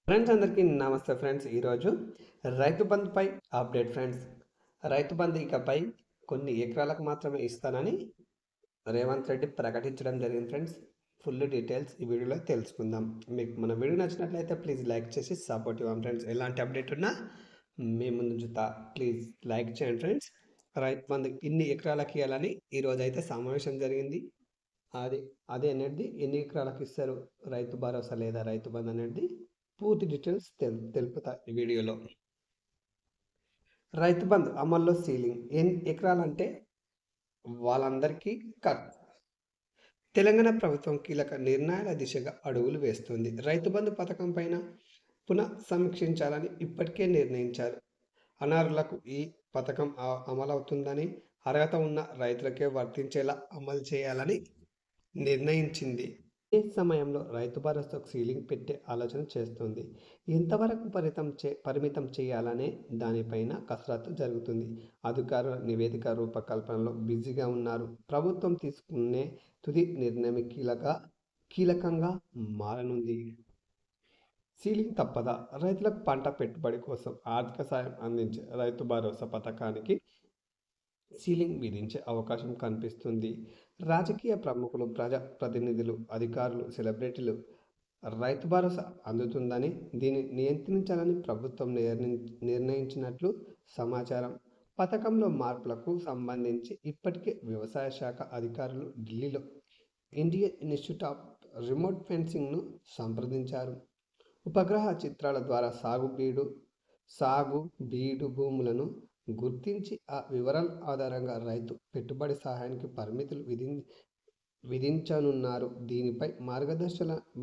Friends అందరికీ నమస్తే friends. ఈరోజు రైతు బంధుపై అప్డేట్ ఫ్రెండ్స్. రైతు బంధు ఇకపై కొన్ని ఎకరాలకు మాత్రమే ఇస్తానని రేవంత్ రెడ్డి ప్రకటించడం జరిగింది ఫ్రెండ్స్. ఫుల్ డీటెయిల్స్ ఈ వీడియోలో తెలుసుకుందాం. మీకు మన వీడియో నచ్చినట్లయితే ప్లీజ్ లైక్ చేసి సపోర్ట్ ఇవ్వండి ఫ్రెండ్స్. ఎలాంటి అప్డేట్ ఉన్నా మీ ముందు చూస్తా, ప్లీజ్ లైక్ చేయండి ఫ్రెండ్స్. రైతు బంధు ఇన్ని ఎకరాలకి ఇవ్వాలని ఈరోజు అయితే సమావేశం జరిగింది. అది అదే అనేది ఎన్ని ఎకరాలకు ఇస్తారు రైతు భరోసా లేదా రైతు బంధు అనేది పూర్తి డీటెయిల్స్ తెలుపుతా ఈ వీడియోలో. రైతు బంధు అమల్లో సీలింగ్ ఎన్ని ఎకరాలంటే వాళ్ళందరికీ కట్. తెలంగాణ ప్రభుత్వం కీలక నిర్ణయాల దిశగా అడుగులు వేస్తుంది. రైతు బంధు పథకం పైన పునః సమీక్షించాలని ఇప్పటికే నిర్ణయించారు. అనర్హులకు ఈ పథకం అమలవుతుందని, అర్హత ఉన్న రైతులకే వర్తించేలా అమలు చేయాలని నిర్ణయించింది. ఈ సమయంలో రైతు భరోసాకు సీలింగ్ పెట్టే ఆలోచన చేస్తుంది. ఎంతవరకు పరిమితం చేయాలనే దానిపైన కసరత్తు జరుగుతుంది. అధికారుల నివేదిక రూపకల్పనలో బిజీగా ఉన్నారు. ప్రభుత్వం తీసుకునే తుది నిర్ణయం కీలకంగా మారనుంది. సీలింగ్ తప్పదా? రైతులకు పంట పెట్టుబడి కోసం ఆర్థిక సాయం అందించే రైతు భరోసా పథకానికి సీలింగ్ విధించే అవకాశం కనిపిస్తుంది. రాజకీయ ప్రముఖులు, ప్రజా ప్రతినిధులు, అధికారులు, సెలబ్రిటీలు రైతు భరోసా అందుతుందని, దీన్ని నియంత్రించాలని ప్రభుత్వం నిర్ణయించినట్లు సమాచారం. పథకంలో మార్పులకు సంబంధించి ఇప్పటికే వ్యవసాయ శాఖ అధికారులు ఢిల్లీలో ఇండియన్ ఇన్స్టిట్యూట్ ఆఫ్ రిమోట్ ఫెన్సింగ్ను సంప్రదించారు. ఉపగ్రహ చిత్రాల ద్వారా సాగు బీడు భూములను గుర్తించి ఆ వివరాల ఆధారంగా రైతు పెట్టుబడి సహాయానికి పరిమితులు విధించనున్నారు. దీనిపై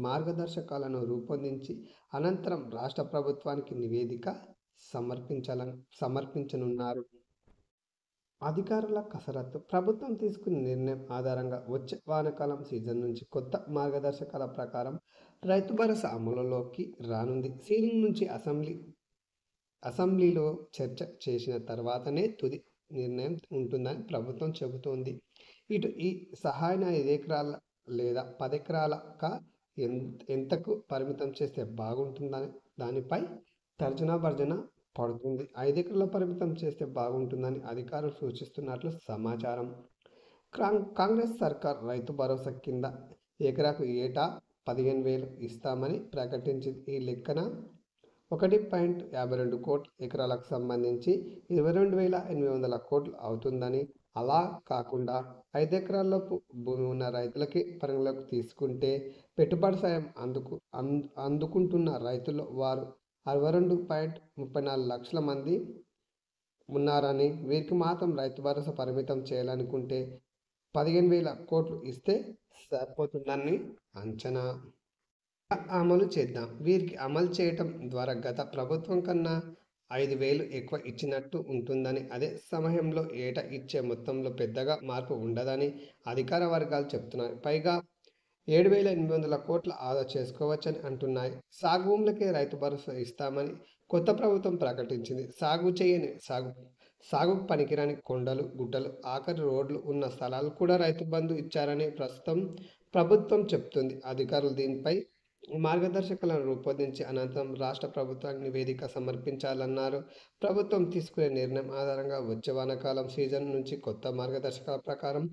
మార్గదర్శకాలను రూపొందించి అనంతరం రాష్ట్ర ప్రభుత్వానికి నివేదిక సమర్పించనున్నారు. అధికారుల కసరత్తు. ప్రభుత్వం తీసుకున్న నిర్ణయం ఆధారంగా వచ్చే వానాకాలం సీజన్ నుంచి కొత్త మార్గదర్శకాల ప్రకారం రైతు భరోసా అమలులోకి రానుంది. సీలింగ్ నుంచి అసెంబ్లీలో చర్చ చేసిన తర్వాతనే తుది నిర్ణయం ఉంటుందని ప్రభుత్వం చెబుతోంది. ఇటు ఈ సహాయాన్ని 5 ఎకరాల లేదా 10 ఎకరాలక ఎంతకు పరిమితం చేస్తే బాగుంటుందని దానిపై తర్జన భర్జన పడుతుంది. 5 ఎకరాల పరిమితం చేస్తే బాగుంటుందని అధికారులు సూచిస్తున్నట్లు సమాచారం. కాంగ్రెస్ సర్కార్ రైతు భరోసా కింద ఎకరాకు ఏటా 15,000 ఇస్తామని ప్రకటించింది. ఈ లెక్కన 1.52 కోట్ల ఎకరాలకు సంబంధించి 22,800 కోట్లు అవుతుందని, అలా కాకుండా 5 ఎకరాలలోపు భూమి ఉన్న రైతులకి పరిగణలోకి తీసుకుంటే పెట్టుబడి సాయం అందుకుంటున్న రైతుల్లో వారు 62.34 లక్షల మంది ఉన్నారని, వీరికి మాత్రం రైతు భరోసా పరిమితం చేయాలనుకుంటే 15,000 కోట్లు ఇస్తే సరిపోతుందని అంచనా. అమలు చేద్దాం. వీరికి అమలు చేయటం ద్వారా గత ప్రభుత్వం కన్నా 5,000 ఎక్కువ ఇచ్చినట్టు ఉంటుందని, అదే సమయంలో ఏటా ఇచ్చే మొత్తంలో పెద్దగా మార్పు ఉండదని అధికార వర్గాలు చెప్తున్నాయి. పైగా 7,800 కోట్ల ఆదా చేసుకోవచ్చని అంటున్నాయి. సాగు భూములకే రైతు భరోసా ఇస్తామని కొత్త ప్రభుత్వం ప్రకటించింది. సాగుకు పనికిరాని కొండలు, గుట్టలు, ఆఖరి రోడ్లు ఉన్న స్థలాలు కూడా రైతు బంధు ఇచ్చారని ప్రభుత్వం చెప్తుంది. అధికారులు దీనిపై మార్గదర్శకాలను రూపొందించి అనంతరం రాష్ట్ర ప్రభుత్వానికి నివేదిక సమర్పించాలన్నారు. ప్రభుత్వం తీసుకునే నిర్ణయం ఆధారంగా వచ్చే వానాకాలం సీజన్ నుంచి కొత్త మార్గదర్శకాల ప్రకారం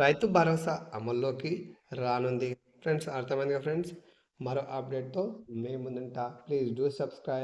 రైతు భరోసా అమల్లోకి రానుంది. ఫ్రెండ్స్, అర్థమైందిగా ఫ్రెండ్స్. మరో అప్డేట్తో మేము ముందుంటా. Please do subscribe.